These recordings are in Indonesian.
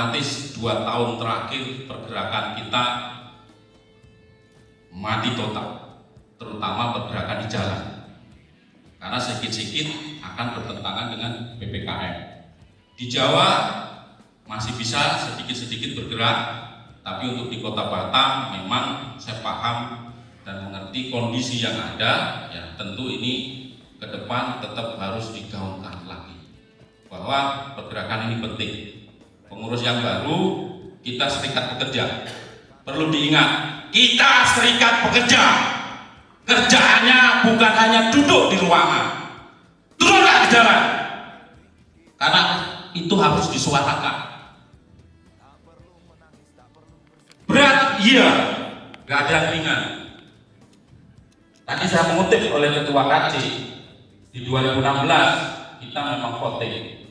otomatis 2 tahun terakhir pergerakan kita mati total, terutama pergerakan di jalan, karena sedikit-sedikit akan bertentangan dengan PPKM. Di Jawa masih bisa sedikit-sedikit bergerak, tapi untuk di Kota Batam memang saya paham dan mengerti kondisi yang ada, ya tentu ini ke depan tetap harus digaungkan lagi bahwa pergerakan ini penting. Pengurus yang baru, kita serikat pekerja. Perlu diingat, kita serikat pekerja. Kerjaannya bukan hanya duduk di ruangan, turunlah ke jalan, karena itu harus disuarakan. Berat, iya, gak ada yang ringan. Tadi saya mengutip oleh Ketua KC, di 2016 kita memang voting.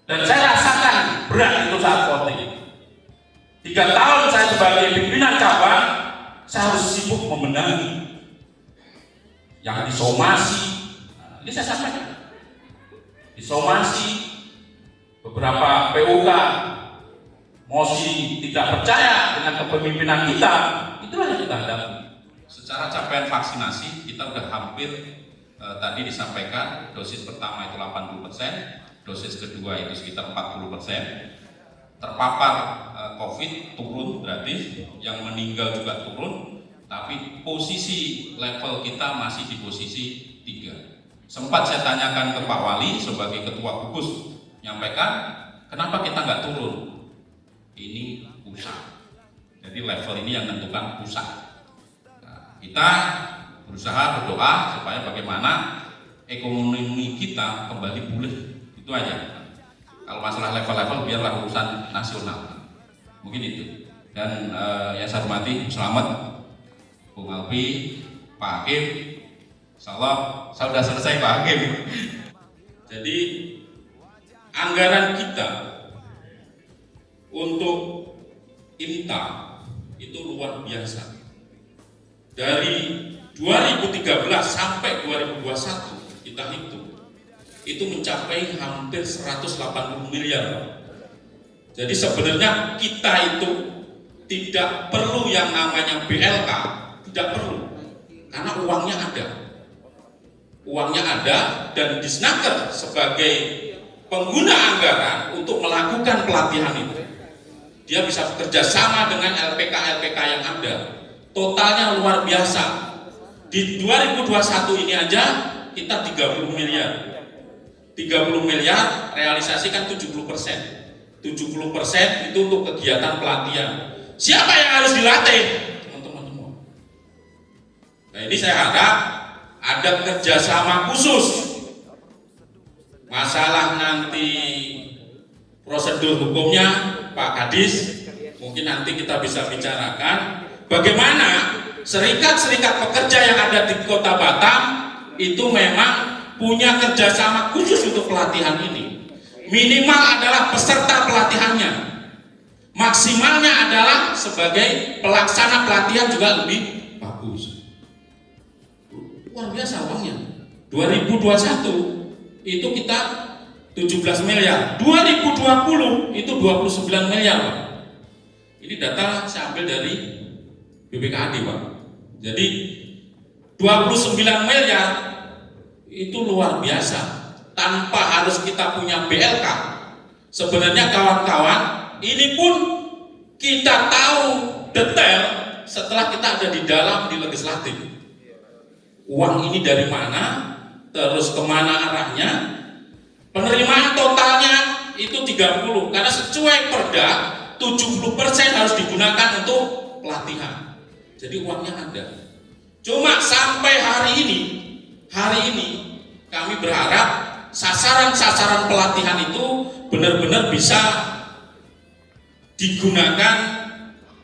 Dan saya rasakan berat itu saat voting. 3 tahun saya sebagai pimpinan cabang, saya harus sibuk membenahi yang disomasi. Ini saya sampaikan, disomasi beberapa PUK, mosi tidak percaya dengan kepemimpinan kita. Itulah yang kita hadapi. Secara capaian vaksinasi kita sudah hampir tadi disampaikan, dosis pertama itu 80%, dosis kedua itu sekitar 40%. Terpapar COVID turun, berarti yang meninggal juga turun, tapi posisi level kita masih di posisi 3. Sempat saya tanyakan ke Pak Wali sebagai Ketua Gugus, menyampaikan kenapa kita nggak turun. Ini pusat, jadi level ini yang menentukan pusat. Nah, kita berusaha berdoa supaya bagaimana ekonomi kita kembali pulih, itu aja. Kalau masalah level-level biarlah urusan nasional, mungkin itu. Dan yang saya hormati, selamat Bung Alpi, Pak Hakim. Insyaallah saya sudah selesai Pak Hakim. Jadi anggaran kita untuk IMTA itu luar biasa. Dari 2013 sampai 2021 kita hitung, itu mencapai hampir 180 miliar. Jadi sebenarnya kita itu tidak perlu yang namanya BLK, tidak perlu, karena uangnya ada. Uangnya ada, dan Disnaker sebagai pengguna anggaran untuk melakukan pelatihan itu, dia bisa bekerja sama dengan LPK-LPK yang ada. Totalnya luar biasa. Di 2021 ini aja kita 30 miliar. 30 miliar realisasikan 70%. 70% itu untuk kegiatan pelatihan. Siapa yang harus dilatih? Teman-teman semua. Nah, ini saya harap ada kerjasama khusus. Masalah nanti prosedur hukumnya Pak Kadis, mungkin nanti kita bisa bicarakan bagaimana serikat-serikat pekerja yang ada di Kota Batam itu memang punya kerjasama khusus untuk pelatihan ini. Minimal adalah peserta pelatihannya, maksimalnya adalah sebagai pelaksana pelatihan juga lebih bagus. Luar biasa uangnya. 2021 itu kita 17 miliar, 2020 itu 29 miliar Pak. Ini data saya ambil dari BPKAD Pak. Jadi 29 miliar itu luar biasa, tanpa harus kita punya BLK. Sebenarnya kawan-kawan, ini pun kita tahu detail setelah kita ada di dalam di legislatif. Uang ini dari mana, terus kemana arahnya, penerimaan totalnya itu 30, karena sesuai perda 70% harus digunakan untuk pelatihan. Jadi uangnya ada. Cuma sampai hari ini kami berharap sasaran-sasaran pelatihan itu benar-benar bisa digunakan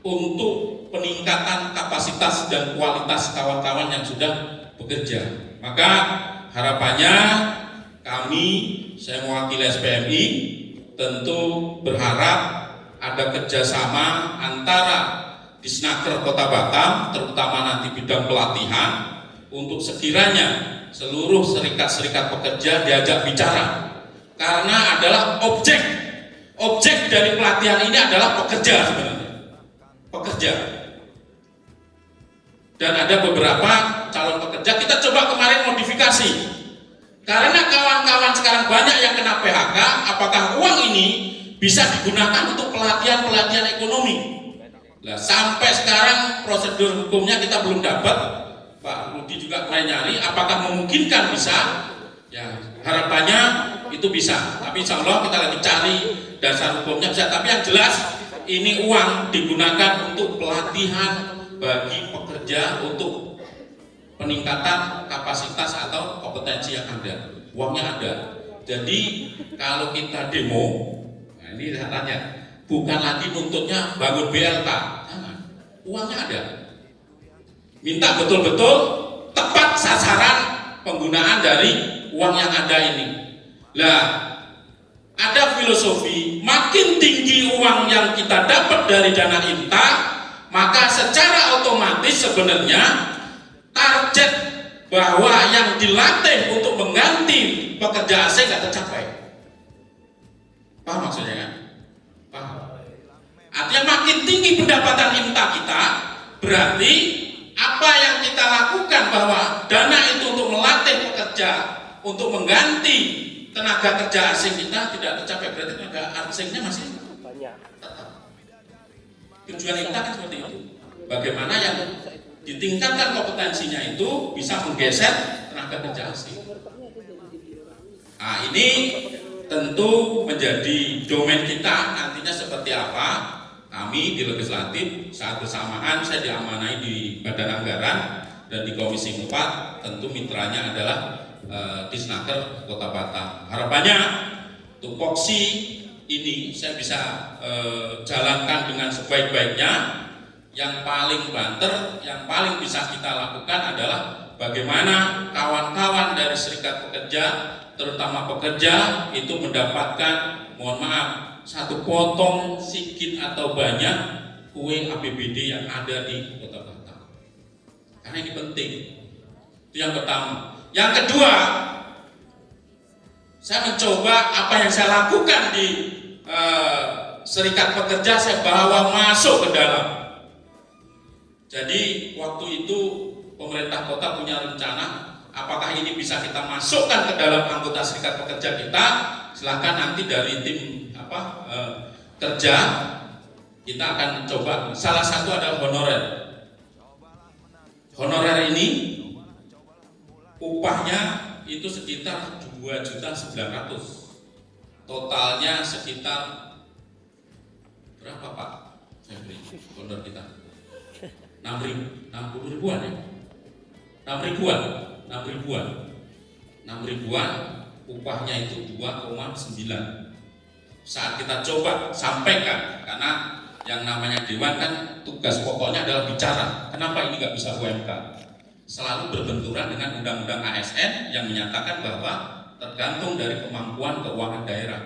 untuk peningkatan kapasitas dan kualitas kawan-kawan yang sudah bekerja. Maka harapannya kami, saya mewakili SPMI, tentu berharap ada kerjasama antara Disnaker Kota Batam, terutama nanti bidang pelatihan, untuk sekiranya seluruh serikat-serikat pekerja diajak bicara, karena adalah objek Objek dari pelatihan ini adalah pekerja sebenarnya, pekerja. Dan ada beberapa calon pekerja, kita coba kemarin modifikasi. Karena kawan-kawan sekarang banyak yang kena PHK, apakah uang ini bisa digunakan untuk pelatihan-pelatihan ekonomi? Nah, sampai sekarang prosedur hukumnya kita belum dapat. Pak Rudi juga kemarin nyari, apakah memungkinkan bisa? Ya, harapannya itu bisa. Tapi insya Allah kita lagi cari dasar hukumnya bisa. Tapi yang jelas ini uang digunakan untuk pelatihan bagi pekerja untuk peningkatan kapasitas atau kompetensi yang ada. Uangnya ada. Jadi kalau kita demo, nah ini caranya, bukan lagi nuntutnya bangun BLK, uangnya ada. Minta betul-betul tepat sasaran penggunaan dari uang yang ada ini. Nah, ada filosofi makin tinggi uang yang kita dapat dari dana IMTA, maka secara otomatis sebenarnya target bahwa yang dilatih untuk mengganti pekerja asing tidak tercapai. Paham maksudnya kan? Paham. Artinya makin tinggi pendapatan IMTA kita, berarti apa yang kita lakukan bahwa dana itu untuk melatih pekerja untuk mengganti tenaga kerja asing kita tidak tercapai, berarti tenaga asingnya masih tetap. Tujuan IMTA kan seperti itu. Bagaimana yang ditingkatkan kompetensinya itu bisa menggeser tenaga kerja asing. Nah, ini tentu menjadi domain kita nantinya seperti apa. Kami di legislatif saat bersamaan saya diamanai di Badan Anggaran dan di Komisi 4, tentu mitranya adalah Disnaker Kota Batam. Harapannya tupoksi ini saya bisa jalankan dengan sebaik-baiknya. Yang paling banter, yang paling bisa kita lakukan adalah bagaimana kawan-kawan dari serikat pekerja, terutama pekerja itu mendapatkan, mohon maaf, satu potong sedikit atau banyak kue APBD yang ada di Kota Batam. Karena ini penting. Itu yang pertama. Yang kedua, saya mencoba apa yang saya lakukan di serikat pekerja, saya bawa masuk ke dalam. Jadi waktu itu pemerintah kota punya rencana, apakah ini bisa kita masukkan ke dalam anggota serikat pekerja kita? Silahkan nanti dari tim kerja kita akan coba. Salah satu adalah honorer. Honorer ini upahnya itu sekitar 2.900.000. Totalnya sekitar berapa Pak? Saya beri honor kita 60 ribuan ya. 6 ribuan upahnya itu 2,9. Saat kita coba sampaikan, karena yang namanya dewan kan tugas pokoknya adalah bicara. Kenapa ini nggak bisa UMK? Selalu berbenturan dengan undang-undang ASN yang menyatakan bahwa tergantung dari kemampuan keuangan daerah.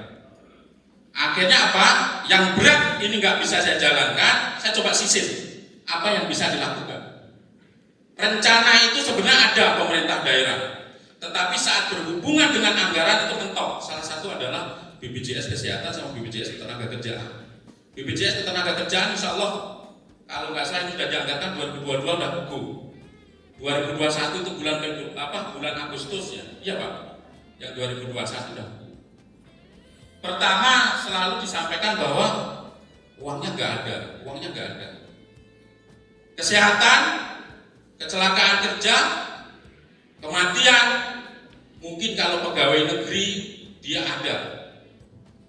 Akhirnya apa? Yang berat ini nggak bisa saya jalankan, saya coba sisir. Apa yang bisa dilakukan? Rencana itu sebenarnya ada pemerintah daerah, tetapi saat berhubungan dengan anggaran itu mentok. Salah satu adalah BPJS Kesehatan sama BPJS Ketenagakerjaan. BPJS Ketenagakerjaan insya Allah kalau nggak salah ini sudah dianggarkan 2022 udah go. 2021 itu bulan Agustus ya, iya Pak. Yang 2021 udah. Pertama selalu disampaikan bahwa uangnya nggak ada. Kesehatan, kecelakaan kerja, kematian, mungkin kalau pegawai negeri dia ada.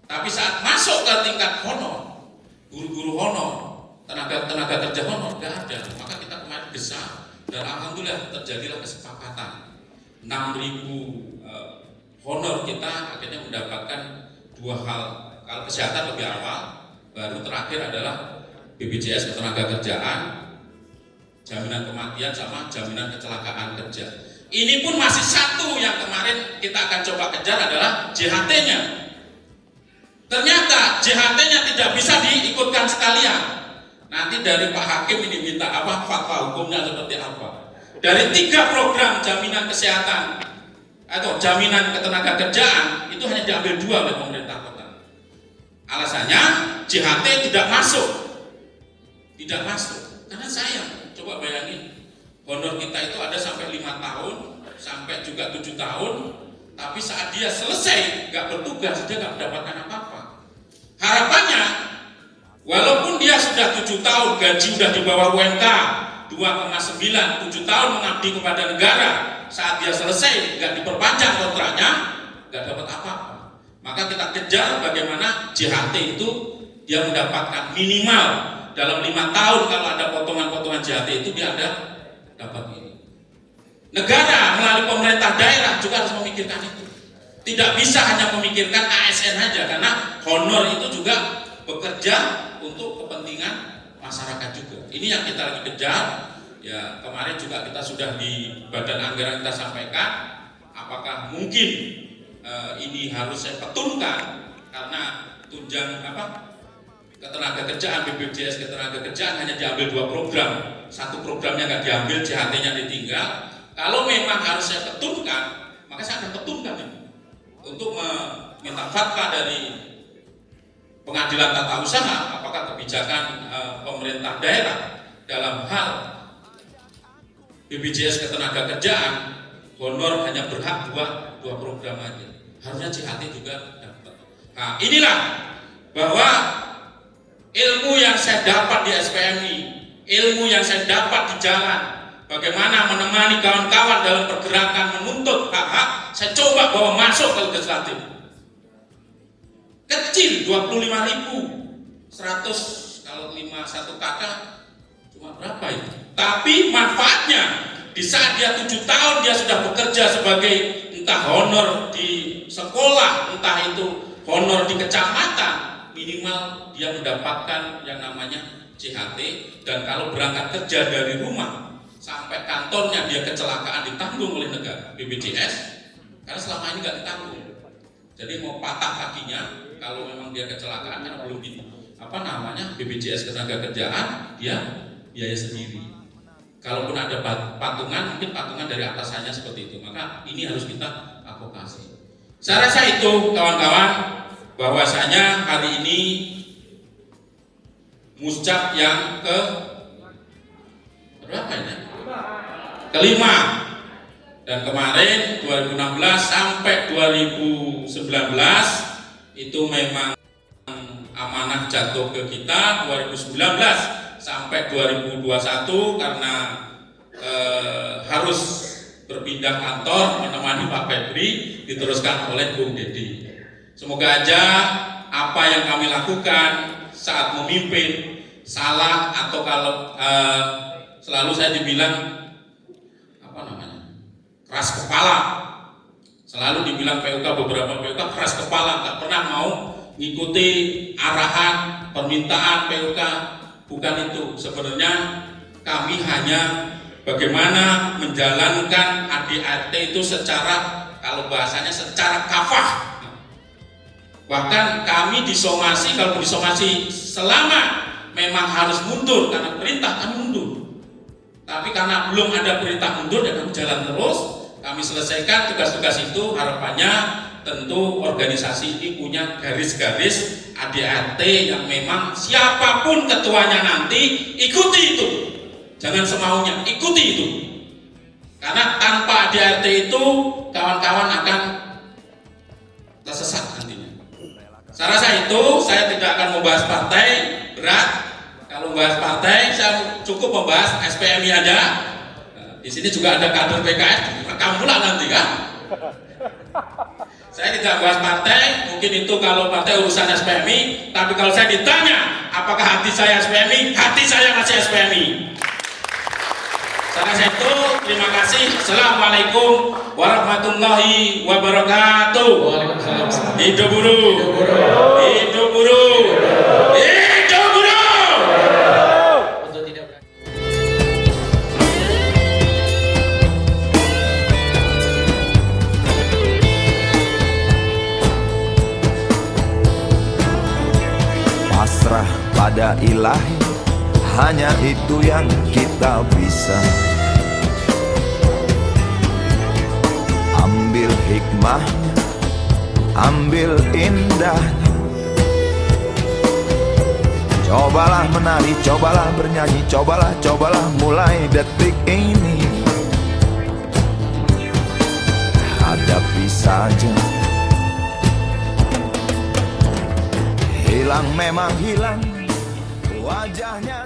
Tapi saat masuk ke tingkat honor, guru-guru honor, tenaga kerja honor nggak ada. Maka kita kemarin besar dan alhamdulillah terjadilah kesepakatan 6.000 honor kita akhirnya mendapatkan dua hal. Kalau kesehatan lebih awal, baru terakhir adalah BPJS Ketenagakerjaan, jaminan kematian sama jaminan kecelakaan kerja. Ini pun masih satu yang kemarin kita akan coba kejar adalah JHT-nya. Ternyata JHT-nya tidak bisa diikutkan sekalian. Nanti dari Pak Hakim ini minta fatwa hukumnya seperti apa. Dari 3 program jaminan kesehatan atau jaminan ketenagakerjaan itu hanya diambil 2 oleh pemerintah kota. Alasannya JHT tidak masuk. Tidak masuk. Karena sayang, coba bayangin, honor kita itu ada sampai 5 tahun, sampai juga 7 tahun, tapi saat dia selesai nggak bertugas, dia nggak mendapatkan apa-apa. Harapannya, walaupun dia sudah 7 tahun, gaji sudah di bawah UMK 2,9, 7 tahun mengabdi kepada negara, saat dia selesai nggak diperpanjang kontraknya, nggak dapat apa-apa. Maka kita kejar bagaimana JHT itu dia mendapatkan minimal dalam 5 tahun, kalau ada potongan-potongan JHT itu dia ada dapat ini. Negara melalui pemerintah daerah juga harus memikirkan itu. Tidak bisa hanya memikirkan ASN saja, karena honor itu juga bekerja untuk kepentingan masyarakat juga. Ini yang kita lagi kejar. Ya, kemarin juga kita sudah di Badan Anggaran kita sampaikan, apakah mungkin ini harus saya petunkan, karena tunjang ketenagakerjaan, BPJS ketenagakerjaan hanya diambil 2 program, 1 programnya nggak diambil, JHT-nya ditinggal. Kalau memang harus saya petunkan, maka saya akan petunkan ini untuk meminta fatwa dari Pengadilan Tata Usaha, apakah kebijakan pemerintah daerah dalam hal BPJS ketenagakerjaan honor hanya berhak 2 program aja. Harusnya JHT juga dapat. Nah, inilah bahwa ilmu yang saya dapat di SPMI, ilmu yang saya dapat di jalan, bagaimana menemani kawan-kawan dalam pergerakan menuntut hak-hak, saya coba bawa masuk ke legislatif. Kecil, 25.000, 100 kalau 1 kakak cuma berapa itu? Tapi manfaatnya di saat dia 7 tahun dia sudah bekerja sebagai entah honor di sekolah, entah itu honor di kecamatan, minimal dia mendapatkan yang namanya JHT. Dan kalau berangkat kerja dari rumah sampai kantornya dia kecelakaan ditanggung oleh negara, BPJS, karena selama ini nggak ditanggung. Jadi mau patah kakinya, kalau memang dia kecelakaan karena belum BPJS ketenagakerjaan, dia biaya sendiri. Kalaupun ada patungan, mungkin patungan dari atasannya seperti itu. Maka ini harus kita advokasi. Saya rasa itu kawan-kawan, bahwasanya hari ini muscap yang ke berapa ini? Kelima. Dan kemarin 2016 sampai 2019 itu memang amanah jatuh ke kita. 2019 sampai 2021 karena harus berpindah kantor menemani Pak Febri, diteruskan oleh Bung Dedi. Semoga aja apa yang kami lakukan saat memimpin salah, atau kalau selalu saya dibilang keras kepala, selalu dibilang PUK, beberapa PUK keras kepala, nggak pernah mau ngikuti arahan permintaan PUK. Bukan itu, sebenarnya kami hanya bagaimana menjalankan ADART itu secara, kalau bahasanya secara kafah. Bahkan kami disomasi, kalau disomasi selama memang harus mundur karena perintah, kami mundur. Tapi karena belum ada perintah mundur, ya kami jalan terus. Kami selesaikan tugas-tugas itu. Harapannya tentu organisasi ini punya garis-garis ADART yang memang siapapun ketuanya nanti ikuti itu. Jangan semaunya, ikuti itu. Karena tanpa ADART itu kawan-kawan akan tersesat nantinya. Saya rasa itu, saya tidak akan membahas partai, berat. Kalau membahas partai, saya cukup membahas SPMI aja. Di sini juga ada kader PKS, rekam pula nanti kan. Saya tidak bahas partai, mungkin itu kalau partai urusan SPMI. Tapi kalau saya ditanya, apakah hati saya SPMI? Hati saya masih SPMI. Saya rasa itu, terima kasih. Assalamualaikum warahmatullahi wabarakatuh. Hidup buruh, hidup buruh, hidup buruh. Pasrah pada Ilahi, hanya itu yang kita bisa. Ambil hikmahnya, ambil indahnya, Cobalah menari, cobalah bernyanyi, cobalah mulai detik ini. Hadapi saja. Hilang memang hilang, wajahnya